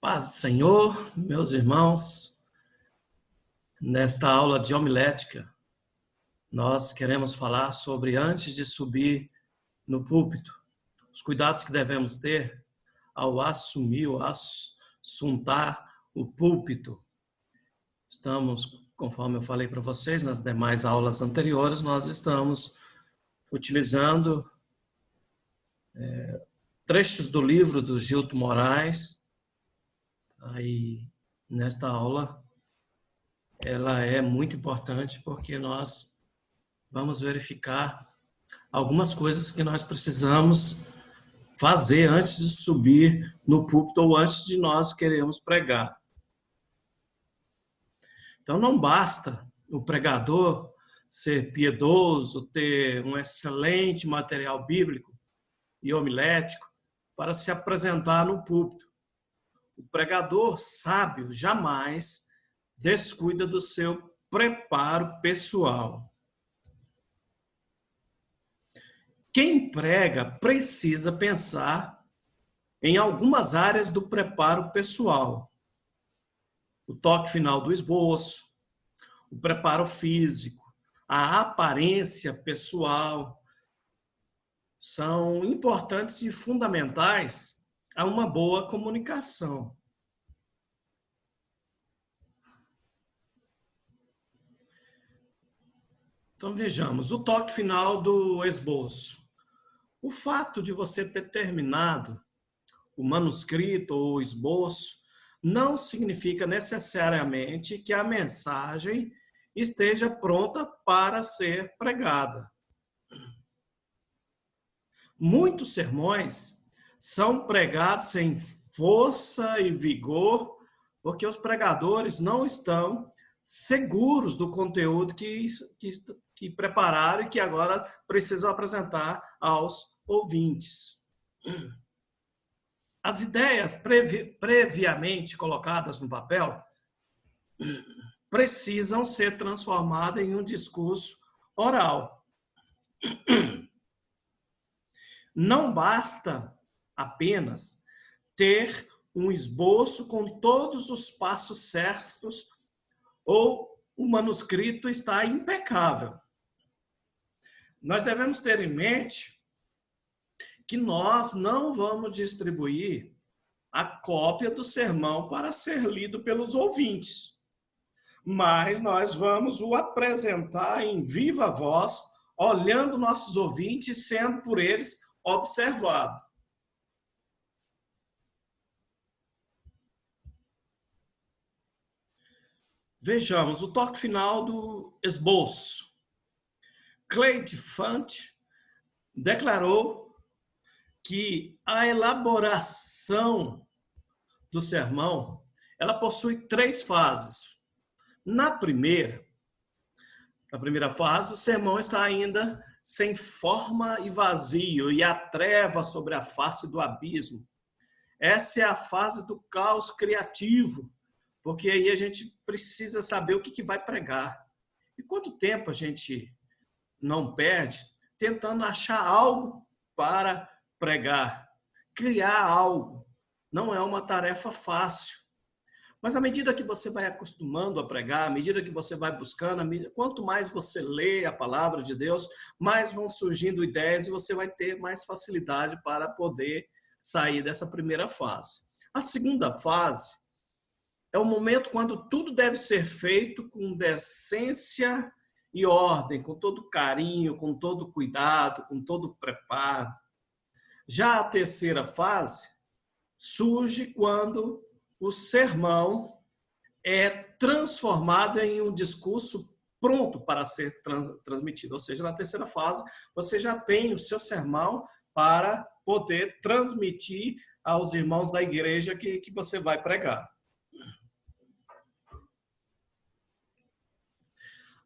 Paz do Senhor, meus irmãos, nesta aula de homilética, nós queremos falar sobre antes de subir no púlpito, os cuidados que devemos ter ao assumir ou assuntar o púlpito. Estamos, conforme eu falei para vocês nas demais aulas anteriores, nós estamos utilizando trechos do livro do Gilto Moraes. Aí, nesta aula, ela é muito importante porque nós vamos verificar algumas coisas que nós precisamos fazer antes de subir no púlpito ou antes de nós queremos pregar. Então, não basta o pregador ser piedoso, ter um excelente material bíblico e homilético para se apresentar no púlpito. O pregador sábio jamais descuida do seu preparo pessoal. Quem prega precisa pensar em algumas áreas do preparo pessoal. O toque final do esboço, o preparo físico, a aparência pessoal são importantes e fundamentais a uma boa comunicação. Então, vejamos, o toque final do esboço. O fato de você ter terminado o manuscrito ou o esboço não significa necessariamente que a mensagem esteja pronta para ser pregada. Muitos sermões são pregados sem força e vigor, porque os pregadores não estão seguros do conteúdo que prepararam e que agora precisam apresentar aos ouvintes. As ideias previamente colocadas no papel precisam ser transformadas em um discurso oral. Não basta apenas ter um esboço com todos os passos certos ou o manuscrito está impecável. Nós devemos ter em mente que nós não vamos distribuir a cópia do sermão para ser lido pelos ouvintes, mas nós vamos o apresentar em viva voz, olhando nossos ouvintes e sendo por eles observado. Vejamos o toque final do esboço. Cleide Fant declarou que a elaboração do sermão ela possui 3 fases. Na primeira fase, o sermão está ainda sem forma e vazio, e a treva sobre a face do abismo. Essa é a fase do caos criativo, porque aí a gente precisa saber o que vai pregar. E quanto tempo a gente não perde tentando achar algo para pregar, criar algo. Não é uma tarefa fácil. Mas à medida que você vai acostumando a pregar, à medida que você vai buscando, quanto mais você lê a palavra de Deus, mais vão surgindo ideias e você vai ter mais facilidade para poder sair dessa primeira fase. A segunda fase é o momento quando tudo deve ser feito com decência e ordem, com todo carinho, com todo cuidado, com todo preparo. Já a terceira fase surge quando o sermão é transformado em um discurso pronto para ser transmitido. Ou seja, na terceira fase, você já tem o seu sermão para poder transmitir aos irmãos da igreja que você vai pregar.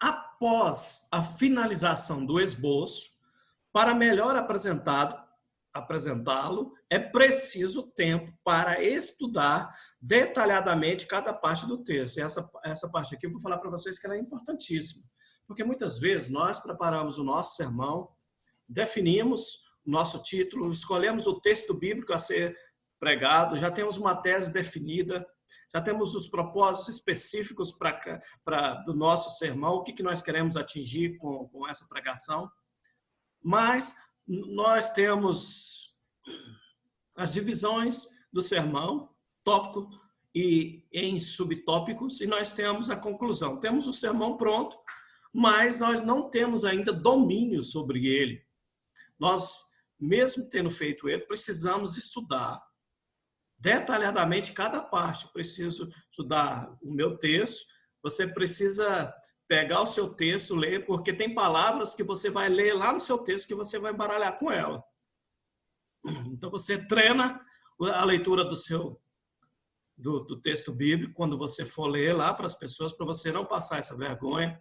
Após a finalização do esboço, para melhor apresentá-lo, é preciso tempo para estudar detalhadamente cada parte do texto. E essa parte aqui eu vou falar para vocês que ela é importantíssima. Porque muitas vezes nós preparamos o nosso sermão, definimos o nosso título, escolhemos o texto bíblico a ser pregado, já temos uma tese definida, já temos os propósitos específicos do nosso sermão, o que nós queremos atingir com essa pregação. Mas nós temos as divisões do sermão, tópico e em subtópicos, e nós temos a conclusão. Temos o sermão pronto, mas nós não temos ainda domínio sobre ele. Nós, mesmo tendo feito ele, precisamos estudar detalhadamente cada parte. Eu preciso estudar o meu texto, você precisa pegar o seu texto, ler, porque tem palavras que você vai ler lá no seu texto que você vai embaralhar com ela. Então você treina a leitura do texto bíblico quando você for ler lá para as pessoas, para você não passar essa vergonha.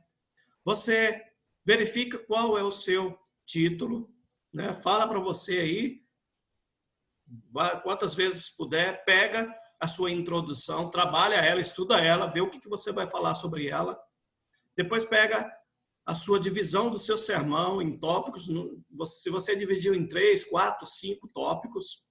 Você verifica qual é o seu título, né? Fala para você aí, quantas vezes puder, pega a sua introdução, trabalha ela, estuda ela, vê o que você vai falar sobre ela. Depois pega a sua divisão do seu sermão em tópicos. Se você dividiu em 3, 4, 5 tópicos,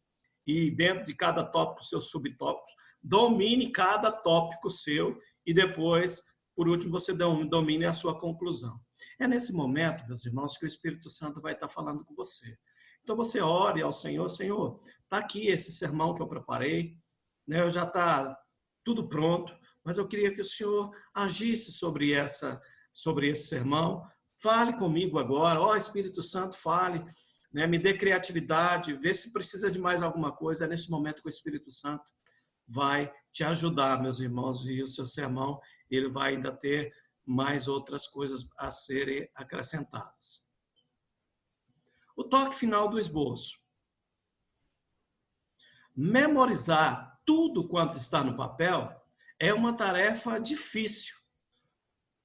e dentro de cada tópico, seus subtópicos, domine cada tópico seu e depois, por último, você domine a sua conclusão. É nesse momento, meus irmãos, que o Espírito Santo vai estar falando com você. Então você ore ao Senhor: Senhor, está aqui esse sermão que eu preparei, né? Já está tudo pronto, mas eu queria que o Senhor agisse sobre esse sermão. Fale comigo agora, ó Espírito Santo, fale, né? Me dê criatividade, vê se precisa de mais alguma coisa. É nesse momento que o Espírito Santo vai te ajudar, meus irmãos, e o seu sermão, ele vai ainda ter mais outras coisas a serem acrescentadas. O toque final do esboço. Memorizar tudo quanto está no papel é uma tarefa difícil,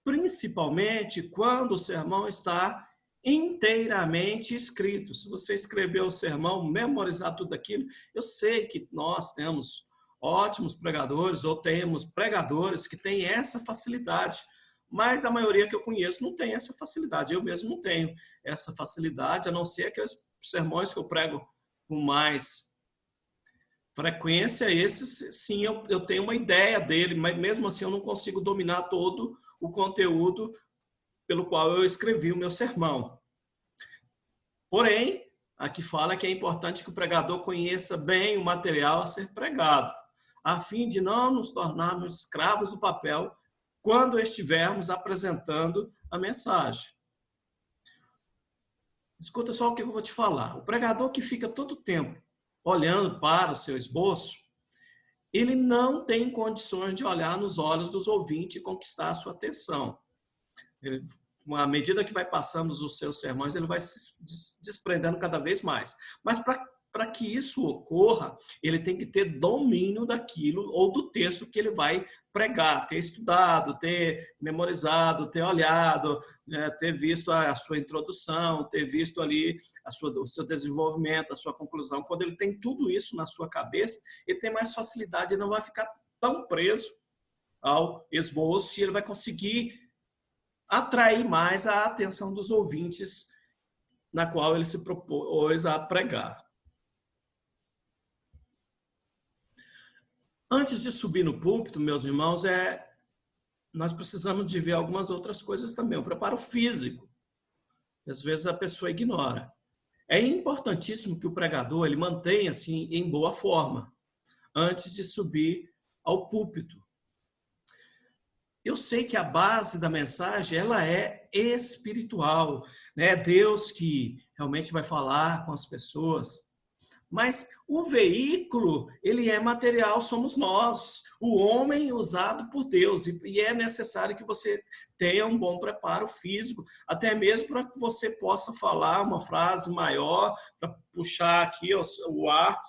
principalmente quando o sermão está inteiramente escrito. Se você escreveu o sermão, memorizar tudo aquilo, eu sei que nós temos ótimos pregadores, ou temos pregadores que têm essa facilidade, mas a maioria que eu conheço não tem essa facilidade. Eu mesmo não tenho essa facilidade, a não ser aqueles sermões que eu prego com mais frequência. Esses, sim, eu tenho uma ideia dele, mas mesmo assim eu não consigo dominar todo o conteúdo pelo qual eu escrevi o meu sermão. Porém, aqui fala que é importante que o pregador conheça bem o material a ser pregado, a fim de não nos tornarmos escravos do papel quando estivermos apresentando a mensagem. Escuta só o que eu vou te falar. O pregador que fica todo o tempo olhando para o seu esboço, ele não tem condições de olhar nos olhos dos ouvintes e conquistar a sua atenção. Ele, à medida que vai passando os seus sermões, ele vai se desprendendo cada vez mais. Mas para que isso ocorra, ele tem que ter domínio daquilo ou do texto que ele vai pregar, ter estudado, ter memorizado, ter olhado, né, ter visto a sua introdução, ter visto ali o seu desenvolvimento, a sua conclusão. Quando ele tem tudo isso na sua cabeça, ele tem mais facilidade, ele não vai ficar tão preso ao esboço e ele vai conseguir atrair mais a atenção dos ouvintes na qual ele se propôs a pregar. Antes de subir no púlpito, meus irmãos, nós precisamos de ver algumas outras coisas também. O preparo físico, às vezes a pessoa ignora. É importantíssimo que o pregador ele mantenha assim em boa forma antes de subir ao púlpito. Eu sei que a base da mensagem ela é espiritual, né? É Deus que realmente vai falar com as pessoas. Mas o veículo, ele é material, somos nós, o homem usado por Deus. E é necessário que você tenha um bom preparo físico, até mesmo para que você possa falar uma frase maior, para puxar aqui o ar,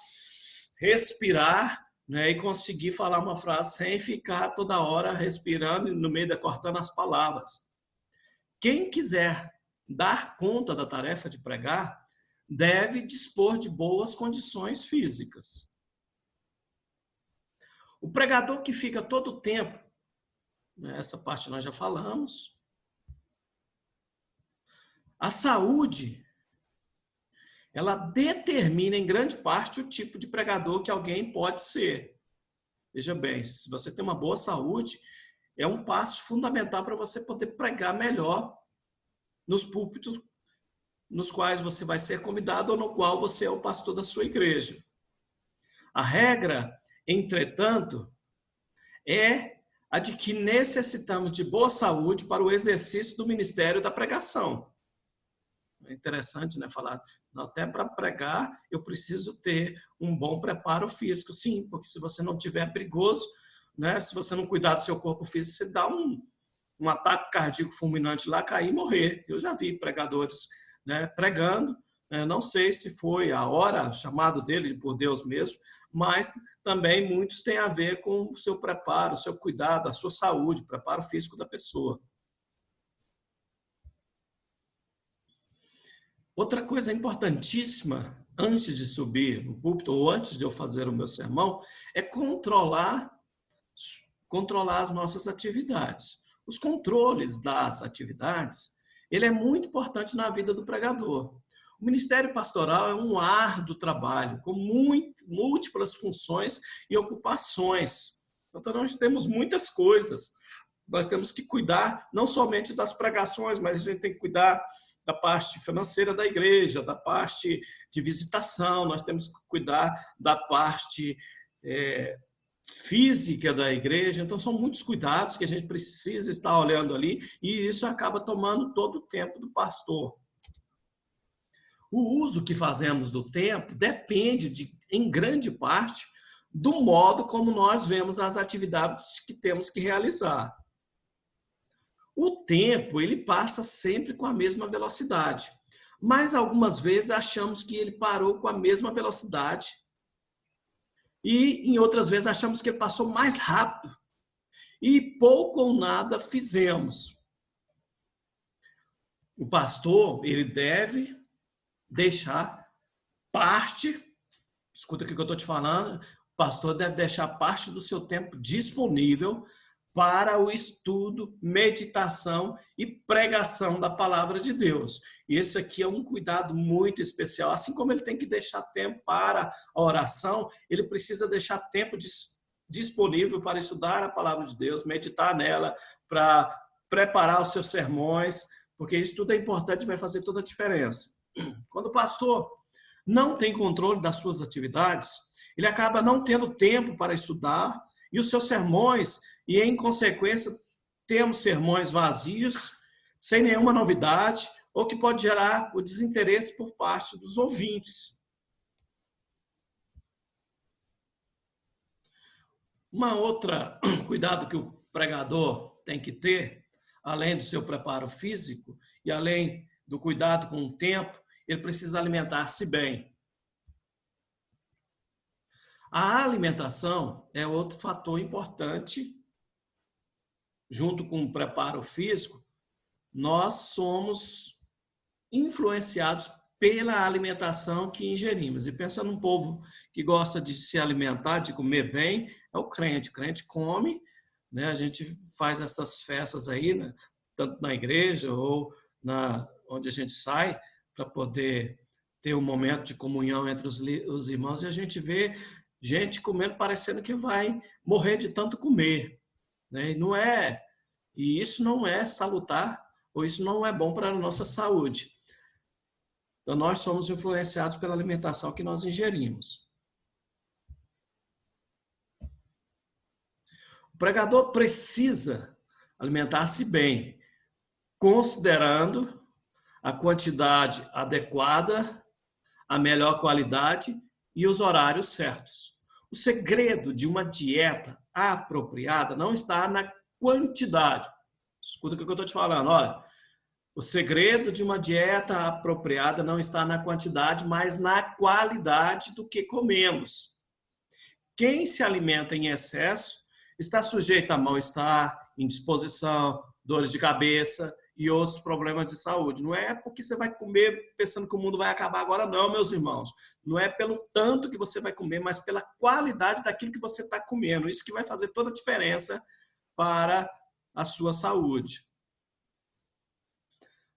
respirar, né, e conseguir falar uma frase sem ficar toda hora respirando no meio cortando as palavras. Quem quiser dar conta da tarefa de pregar, deve dispor de boas condições físicas. O pregador que fica todo o tempo, né, essa parte nós já falamos. A saúde ela determina em grande parte o tipo de pregador que alguém pode ser. Veja bem, se você tem uma boa saúde, é um passo fundamental para você poder pregar melhor nos púlpitos nos quais você vai ser convidado ou no qual você é o pastor da sua igreja. A regra, entretanto, é a de que necessitamos de boa saúde para o exercício do ministério da pregação. É interessante, né, falar, até para pregar eu preciso ter um bom preparo físico. Sim, porque se você não tiver perigoso, né, se você não cuidar do seu corpo físico, você dá um ataque cardíaco fulminante lá, cair e morrer. Eu já vi pregadores, né, pregando, né, não sei se foi a hora, chamado dele por Deus mesmo, mas também muitos têm a ver com o seu preparo, o seu cuidado, a sua saúde, o preparo físico da pessoa. Outra coisa importantíssima, antes de subir no púlpito ou antes de eu fazer o meu sermão, é controlar as nossas atividades. Os controles das atividades, ele é muito importante na vida do pregador. O ministério pastoral é um árduo trabalho, com múltiplas funções e ocupações. Então, nós temos muitas coisas. Nós temos que cuidar não somente das pregações, mas a gente tem que cuidar da parte financeira da igreja, da parte de visitação, nós temos que cuidar da parte física da igreja. Então, são muitos cuidados que a gente precisa estar olhando ali, e isso acaba tomando todo o tempo do pastor. O uso que fazemos do tempo depende, em grande parte, do modo como nós vemos as atividades que temos que realizar. O tempo, ele passa sempre com a mesma velocidade, mas algumas vezes achamos que ele parou com a mesma velocidade e em outras vezes achamos que ele passou mais rápido e pouco ou nada fizemos. O pastor, ele deve deixar parte, escuta o que eu estou te falando, o pastor deve deixar parte do seu tempo disponível para o estudo, meditação e pregação da palavra de Deus. E esse aqui é um cuidado muito especial. Assim como ele tem que deixar tempo para a oração, ele precisa deixar tempo disponível para estudar a palavra de Deus, meditar nela, para preparar os seus sermões, porque isso tudo é importante e vai fazer toda a diferença. Quando o pastor não tem controle das suas atividades, ele acaba não tendo tempo para estudar, e os seus sermões, e em consequência, temos sermões vazios, sem nenhuma novidade, ou que pode gerar o desinteresse por parte dos ouvintes. Uma outra cuidado que o pregador tem que ter, além do seu preparo físico e além do cuidado com o tempo, ele precisa alimentar-se bem. A alimentação é outro fator importante. Junto com o preparo físico, nós somos influenciados pela alimentação que ingerimos. E pensa num povo que gosta de se alimentar, de comer bem, é o crente. O crente come, né? A gente faz essas festas aí, né? Tanto na igreja ou onde a gente sai, para poder ter um momento de comunhão entre os irmãos, e a gente vê gente comendo parecendo que vai morrer de tanto comer, né? E isso não é salutar, ou isso não é bom para a nossa saúde. Então, nós somos influenciados pela alimentação que nós ingerimos. O pregador precisa alimentar-se bem, considerando a quantidade adequada, a melhor qualidade e os horários certos. O segredo de uma dieta apropriada não está na quantidade. Escuta o que eu estou te falando, olha. O segredo de uma dieta apropriada não está na quantidade, mas na qualidade do que comemos. Quem se alimenta em excesso está sujeito a mal-estar, indisposição, dores de cabeça e outros problemas de saúde. Não é porque você vai comer pensando que o mundo vai acabar agora, não, meus irmãos. Não é pelo tanto que você vai comer, mas pela qualidade daquilo que você está comendo. Isso que vai fazer toda a diferença para a sua saúde.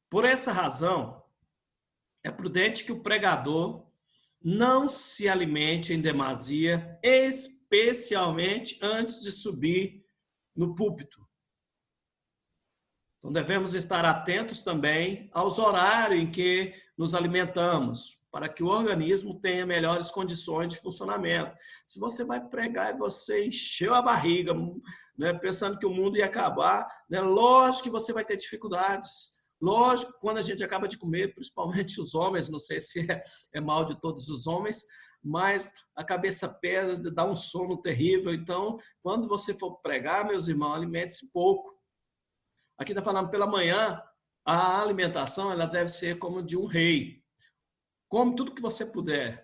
Por essa razão, é prudente que o pregador não se alimente em demasia, especialmente antes de subir no púlpito. Então, devemos estar atentos também aos horários em que nos alimentamos, para que o organismo tenha melhores condições de funcionamento. Se você vai pregar e você encheu a barriga, né, pensando que o mundo ia acabar, né, lógico que você vai ter dificuldades. Lógico, quando a gente acaba de comer, principalmente os homens, não sei se é mal de todos os homens, mas a cabeça pesa, dá um sono terrível. Então, quando você for pregar, meus irmãos, alimente-se pouco. Aqui está falando pela manhã, a alimentação ela deve ser como de um rei. Come tudo que você puder.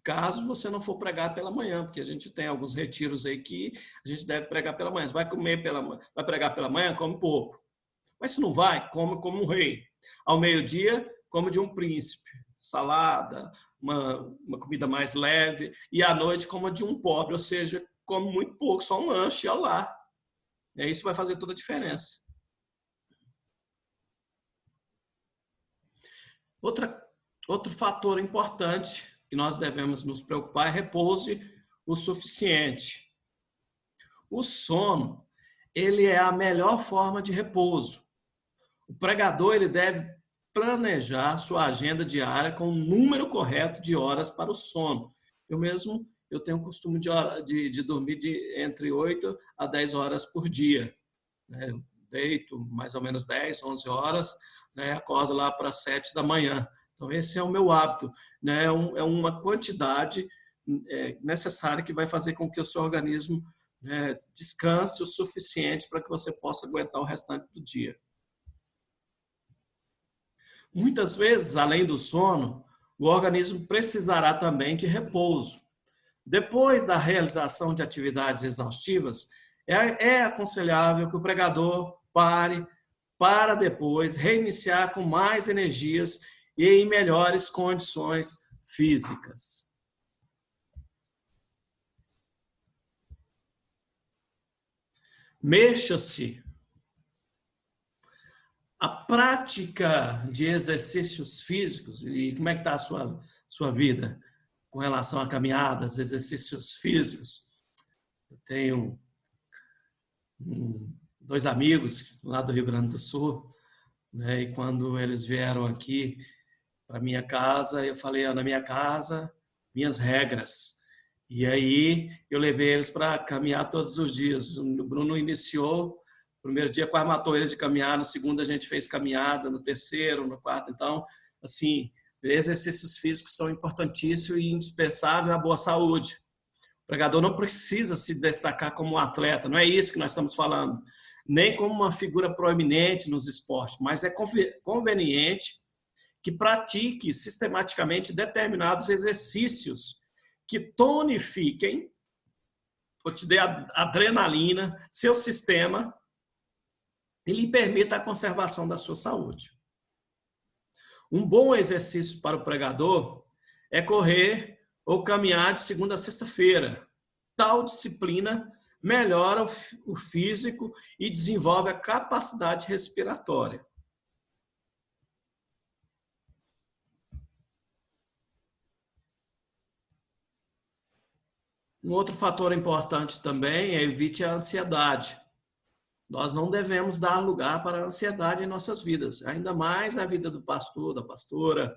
Caso você não for pregar pela manhã, porque a gente tem alguns retiros aí que a gente deve pregar pela manhã. Você vai comer vai pregar pela manhã, come pouco. Mas se não vai, come como um rei. Ao meio-dia, come de um príncipe. Salada, uma comida mais leve. E à noite, come de um pobre, ou seja, come muito pouco, só um lanche, olha lá. E isso vai fazer toda a diferença. Outro fator importante que nós devemos nos preocupar é repouse o suficiente. O sono, ele é a melhor forma de repouso. O pregador ele deve planejar sua agenda diária com o número correto de horas para o sono. Eu tenho o costume de dormir entre 8 a 10 horas por dia. Né? Eu deito mais ou menos 10, 11 horas, né? Acordo lá para 7 da manhã. Então, esse é o meu hábito. Né? É uma quantidade necessária que vai fazer com que o seu organismo, né, descanse o suficiente para que você possa aguentar o restante do dia. Muitas vezes, além do sono, o organismo precisará também de repouso. Depois da realização de atividades exaustivas, é aconselhável que o pregador pare para depois reiniciar com mais energias e em melhores condições físicas. Mexa-se. A prática de exercícios físicos, e como é que está a sua vida com relação a caminhadas, exercícios físicos? Eu tenho dois amigos lá do Rio Grande do Sul, né, e quando eles vieram aqui para minha casa, eu falei, na minha casa, minhas regras. E aí eu levei eles para caminhar todos os dias. O Bruno iniciou. No primeiro dia quase matou eles de caminhar, no segundo a gente fez caminhada, no terceiro, no quarto. Então, assim, exercícios físicos são importantíssimos e indispensáveis à boa saúde. O pregador não precisa se destacar como um atleta, não é isso que nós estamos falando, nem como uma figura proeminente nos esportes, mas é conveniente que pratique sistematicamente determinados exercícios que tonifiquem, ou te dê adrenalina, seu sistema, e lhe permita a conservação da sua saúde. Um bom exercício para o pregador é correr ou caminhar de segunda a sexta-feira. Tal disciplina melhora o físico e desenvolve a capacidade respiratória. Um outro fator importante também é evite a ansiedade. Nós não devemos dar lugar para a ansiedade em nossas vidas, ainda mais a vida do pastor, da pastora,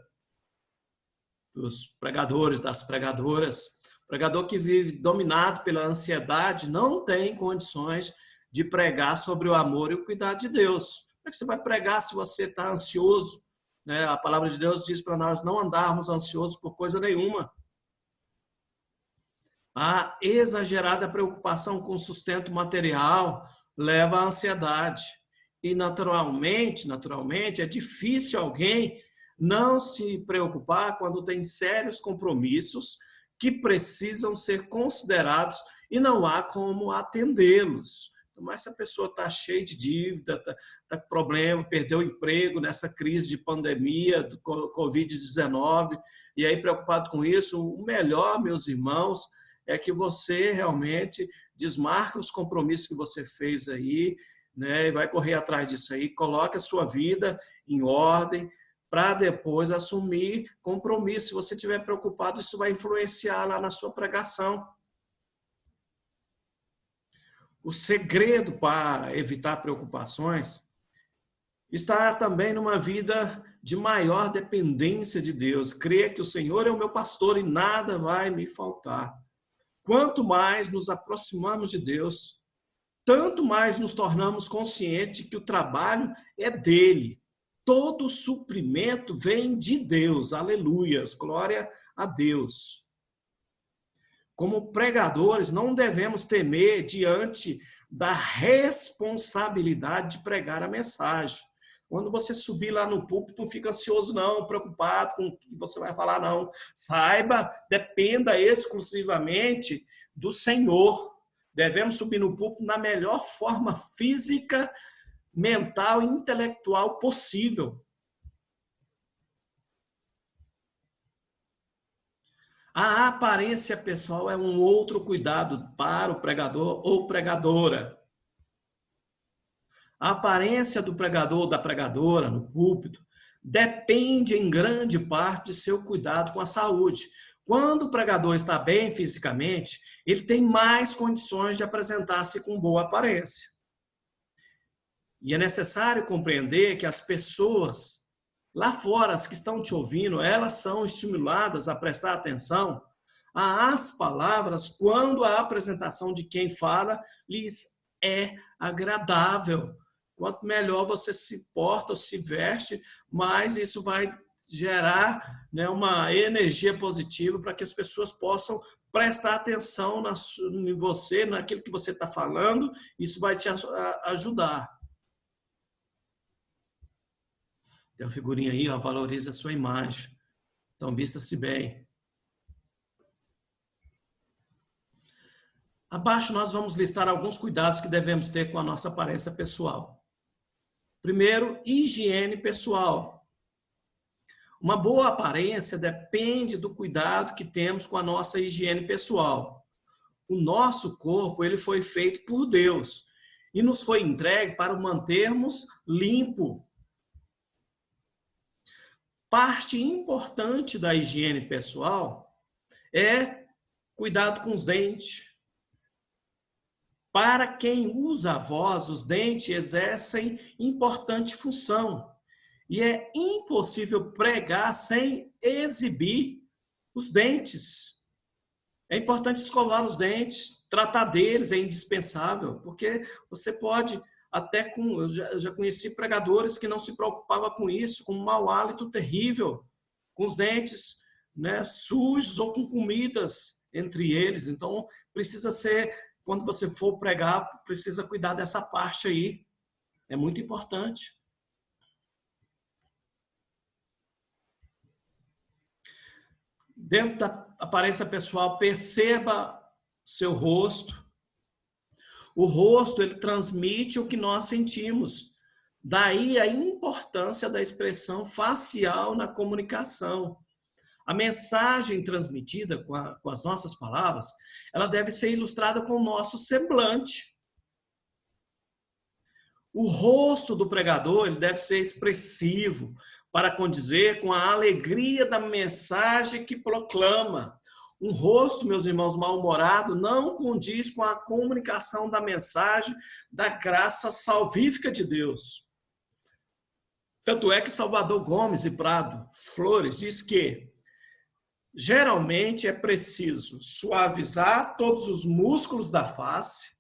dos pregadores, das pregadoras. O pregador que vive dominado pela ansiedade não tem condições de pregar sobre o amor e o cuidado de Deus. Como é que você vai pregar se você está ansioso? Né? A palavra de Deus diz para nós não andarmos ansiosos por coisa nenhuma. A exagerada preocupação com o sustento material leva à ansiedade. E naturalmente, é difícil alguém não se preocupar quando tem sérios compromissos que precisam ser considerados e não há como atendê-los. Mas se a pessoa está cheia de dívida, está com problema, perdeu o emprego nessa crise de pandemia, do Covid-19, e aí preocupado com isso, o melhor, meus irmãos, é que você realmente desmarca os compromissos que você fez aí, né, e vai correr atrás disso aí, coloque a sua vida em ordem para depois assumir compromisso. Se você estiver preocupado, isso vai influenciar lá na sua pregação. O segredo para evitar preocupações está também numa vida de maior dependência de Deus. Crer que o Senhor é o meu pastor e nada vai me faltar. Quanto mais nos aproximamos de Deus, tanto mais nos tornamos conscientes que o trabalho é dele. Todo suprimento vem de Deus. Aleluias, glória a Deus. Como pregadores, não devemos temer diante da responsabilidade de pregar a mensagem. Quando você subir lá no púlpito, não fica ansioso não, preocupado com o que você vai falar não. Saiba, dependa exclusivamente do Senhor. Devemos subir no púlpito na melhor forma física, mental e intelectual possível. A aparência pessoal é um outro cuidado para o pregador ou pregadora. A aparência do pregador ou da pregadora no púlpito depende em grande parte de seu cuidado com a saúde. Quando o pregador está bem fisicamente, ele tem mais condições de apresentar-se com boa aparência. E é necessário compreender que as pessoas lá fora, as que estão te ouvindo, elas são estimuladas a prestar atenção às palavras quando a apresentação de quem fala lhes é agradável. Quanto melhor você se porta ou se veste, mais isso vai gerar, né, uma energia positiva para que as pessoas possam prestar atenção em você, naquilo que você está falando. Isso vai te ajudar. Tem uma figurinha aí, ó, valoriza a sua imagem. Então, vista-se bem. Abaixo nós vamos listar alguns cuidados que devemos ter com a nossa aparência pessoal. Primeiro, higiene pessoal. Uma boa aparência depende do cuidado que temos com a nossa higiene pessoal. O nosso corpo, ele foi feito por Deus e nos foi entregue para o mantermos limpo. Parte importante da higiene pessoal é cuidado com os dentes. Para quem usa a voz, os dentes exercem importante função. E é impossível pregar sem exibir os dentes. É importante escovar os dentes, tratar deles é indispensável, porque você pode até eu já conheci pregadores que não se preocupavam com isso, com um mau hálito terrível, com os dentes, né, sujos ou com comidas entre eles. Então, precisa ser, quando você for pregar, precisa cuidar dessa parte aí. É muito importante. Dentro da aparência pessoal, perceba seu rosto. O rosto, ele transmite o que nós sentimos. Daí a importância da expressão facial na comunicação. A mensagem transmitida com as nossas palavras, ela deve ser ilustrada com o nosso semblante. O rosto do pregador, ele deve ser expressivo, para condizer com a alegria da mensagem que proclama. Um rosto, meus irmãos, mal-humorado não condiz com a comunicação da mensagem da graça salvífica de Deus. Tanto é que Salvador Gomes e Prado Flores diz que geralmente é preciso suavizar todos os músculos da face,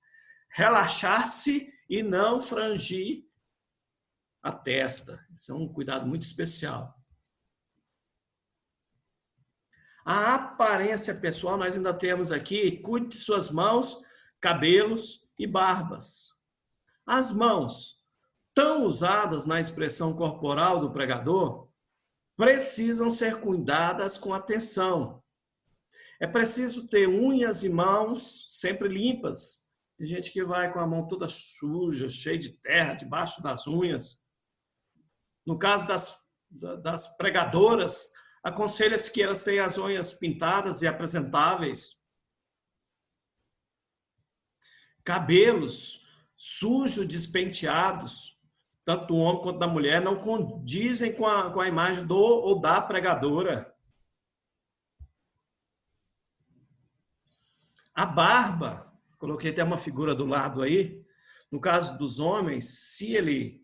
relaxar-se e não frangir a testa. Isso é um cuidado muito especial. A aparência pessoal, nós ainda temos aqui, cuide de suas mãos, cabelos e barbas. As mãos, tão usadas na expressão corporal do pregador, precisam ser cuidadas com atenção. É preciso ter unhas e mãos sempre limpas. Tem gente que vai com a mão toda suja, cheia de terra, debaixo das unhas. No caso das pregadoras, aconselha-se que elas tenham as unhas pintadas e apresentáveis. Cabelos sujos, despenteados, tanto do homem quanto da mulher, não condizem com a imagem do ou da pregadora. A barba, coloquei até uma figura do lado aí, no caso dos homens, se ele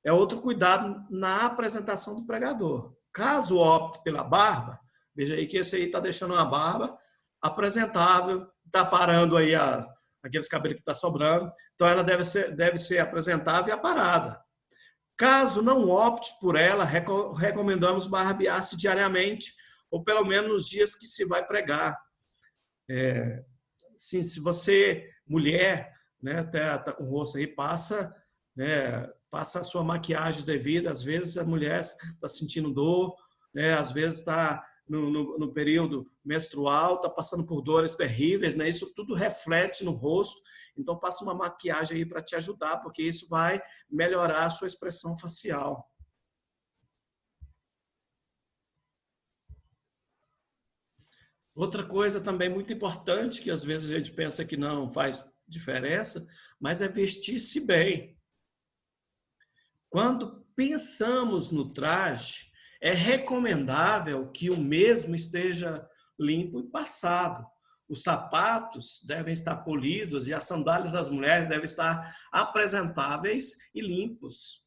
é outro cuidado na apresentação do pregador. Caso opte pela barba, veja aí que esse aí está deixando uma barba apresentável, está parando aí aqueles cabelos que está sobrando, então ela deve ser apresentável e aparada. Caso não opte por ela, recomendamos barbear-se diariamente, ou pelo menos nos dias que se vai pregar. Sim, se você, mulher, né, tá com o rosto aí, passa, né, faça a sua maquiagem devida. Às vezes a mulher está sentindo dor, né, às vezes está no período menstrual, está passando por dores terríveis, né, isso tudo reflete no rosto. Então, passa uma maquiagem aí para te ajudar, porque isso vai melhorar a sua expressão facial. Outra coisa também muito importante, que às vezes a gente pensa que não faz diferença, mas é vestir-se bem. Quando pensamos no traje, é recomendável que o mesmo esteja limpo e passado. Os sapatos devem estar polidos e as sandálias das mulheres devem estar apresentáveis e limpos.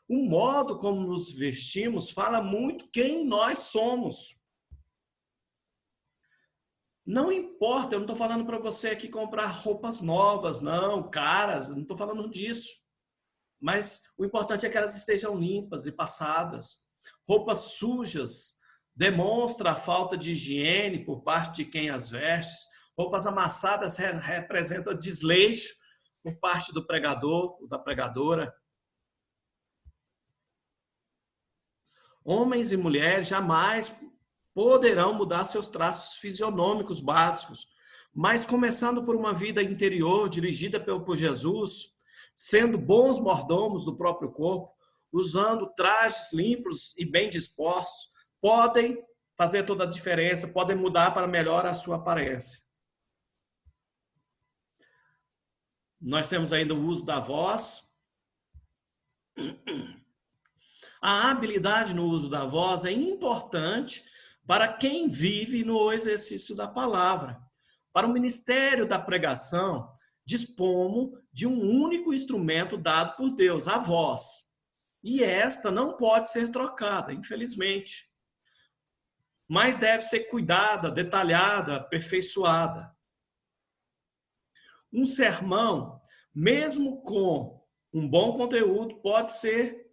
O modo como nos vestimos fala muito quem nós somos. Não importa, eu não estou falando para você aqui comprar roupas novas, não, caras, não estou falando disso. Mas o importante é que elas estejam limpas e passadas. Roupas sujas demonstra a falta de higiene por parte de quem as veste. Roupas amassadas representam desleixo por parte do pregador ou da pregadora. Homens e mulheres jamais poderão mudar seus traços fisionômicos básicos, mas começando por uma vida interior dirigida por Jesus, sendo bons mordomos do próprio corpo, usando trajes limpos e bem dispostos, podem fazer toda a diferença, podem mudar para melhor a sua aparência. Nós temos ainda o uso da voz. A habilidade no uso da voz é importante para quem vive no exercício da palavra. Para o ministério da pregação, dispomos de um único instrumento dado por Deus, a voz. E esta não pode ser trocada, infelizmente. Mas deve ser cuidada, detalhada, aperfeiçoada. Um sermão, mesmo com um bom conteúdo, pode ser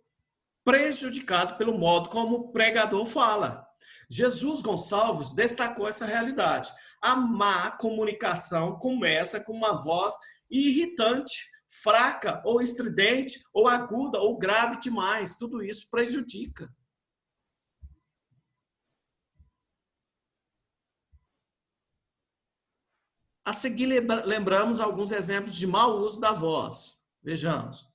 prejudicado pelo modo como o pregador fala. Jesus Gonçalves destacou essa realidade. A má comunicação começa com uma voz irritante, fraca ou estridente, ou aguda ou grave demais. Tudo isso prejudica. A seguir, lembramos alguns exemplos de mau uso da voz. Vejamos.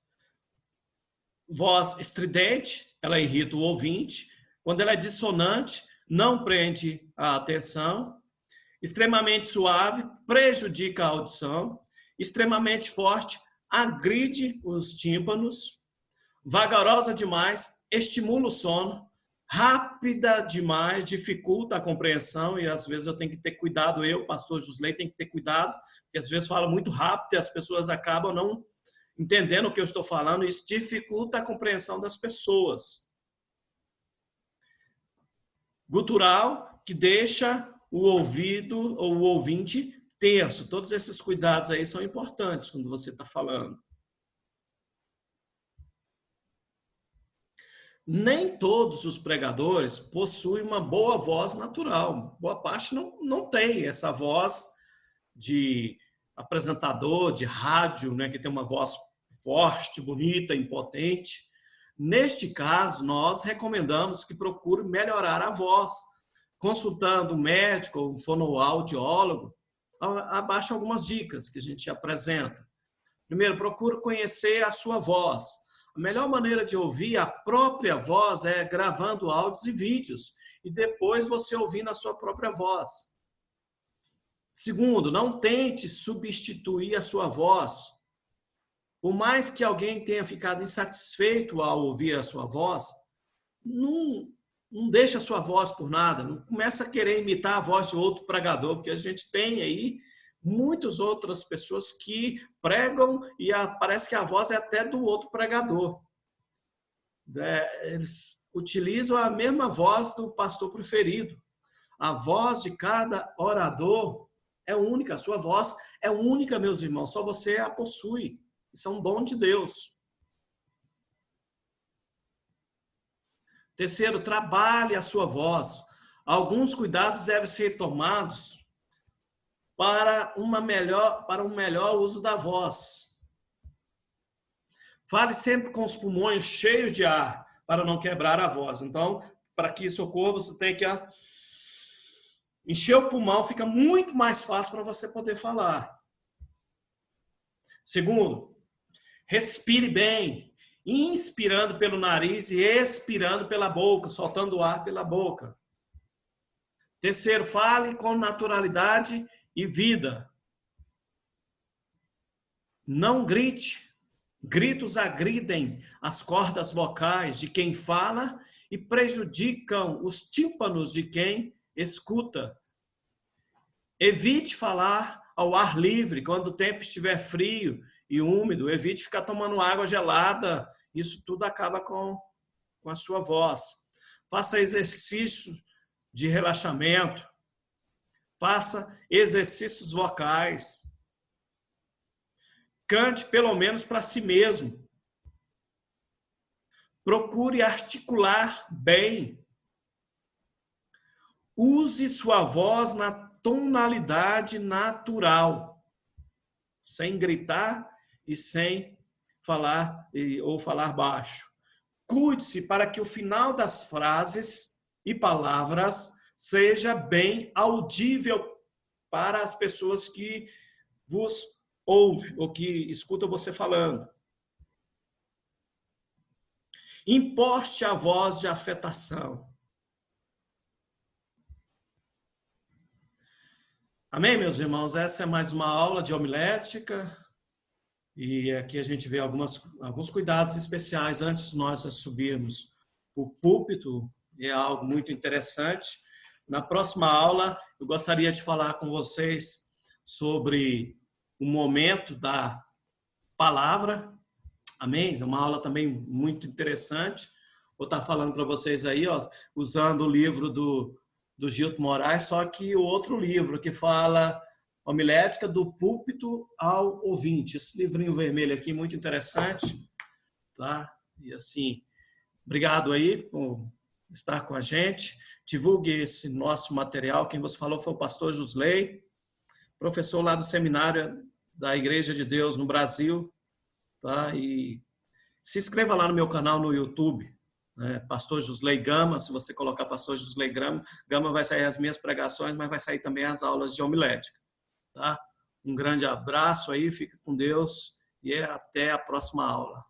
Voz estridente, ela irrita o ouvinte. Quando ela é dissonante, não prende a atenção. Extremamente suave, prejudica a audição. Extremamente forte, agride os tímpanos. Vagarosa demais, estimula o sono. Rápida demais, dificulta a compreensão, e às vezes eu tenho que ter cuidado, pastor Josley, tenho que ter cuidado, porque às vezes falo muito rápido e as pessoas acabam não entendendo o que eu estou falando, e isso dificulta a compreensão das pessoas. Gutural, que deixa o ouvido ou o ouvinte tenso. Todos esses cuidados aí são importantes quando você está falando. Nem todos os pregadores possuem uma boa voz natural. Boa parte não tem essa voz de apresentador, de rádio, né, que tem uma voz forte, bonita, impotente. Neste caso, nós recomendamos que procure melhorar a voz, consultando um médico ou um fonoaudiólogo. Abaixo algumas dicas que a gente apresenta. Primeiro, procure conhecer a sua voz. A melhor maneira de ouvir a própria voz é gravando áudios e vídeos e depois você ouvindo a sua própria voz. Segundo, não tente substituir a sua voz. Por mais que alguém tenha ficado insatisfeito ao ouvir a sua voz, não deixa a sua voz por nada, não começa a querer imitar a voz de outro pregador, porque a gente tem aí muitas outras pessoas que pregam e parece que a voz é até do outro pregador. Eles utilizam a mesma voz do pastor preferido. A voz de cada orador é única, a sua voz é única, meus irmãos, só você a possui. Isso é um dom de Deus. Terceiro, trabalhe a sua voz. Alguns cuidados devem ser tomados para um melhor uso da voz. Fale sempre com os pulmões cheios de ar, para não quebrar a voz. Então, para que isso ocorra, você tem que encher o pulmão, fica muito mais fácil para você poder falar. Segundo, respire bem, inspirando pelo nariz e expirando pela boca, soltando o ar pela boca. Terceiro, fale com naturalidade e vida. Não grite. Gritos agridem as cordas vocais de quem fala e prejudicam os tímpanos de quem escuta. Evite falar ao ar livre quando o tempo estiver frio e úmido. Evite ficar tomando água gelada. Isso tudo acaba com a sua voz. Faça exercícios de relaxamento. Faça exercícios vocais. Cante pelo menos para si mesmo. Procure articular bem. Use sua voz na tonalidade natural, sem gritar e sem falar ou falar baixo. Cuide-se para que o final das frases e palavras seja bem audível para as pessoas que vos ouvem ou que escutam você falando. Imposte a voz de afetação. Amém, meus irmãos? Essa é mais uma aula de homilética. E aqui a gente vê alguns cuidados especiais antes de nós subirmos o púlpito. É algo muito interessante. Na próxima aula, eu gostaria de falar com vocês sobre o momento da palavra. Amém? É uma aula também muito interessante. Vou estar falando para vocês aí, usando o livro do Gilto Moraes, só que o outro livro que fala homilética do púlpito ao ouvinte. Esse livrinho vermelho aqui, muito interessante. Tá? E assim, obrigado aí por estar com a gente. Divulgue esse nosso material. Quem você falou foi o pastor Josley, professor lá do seminário da Igreja de Deus no Brasil. Tá? E se inscreva lá no meu canal no YouTube, né? Pastor Josley Gama. Se você colocar Pastor Josley Gama, vai sair as minhas pregações, mas vai sair também as aulas de homilética. Tá? Um grande abraço aí, fica com Deus e até a próxima aula.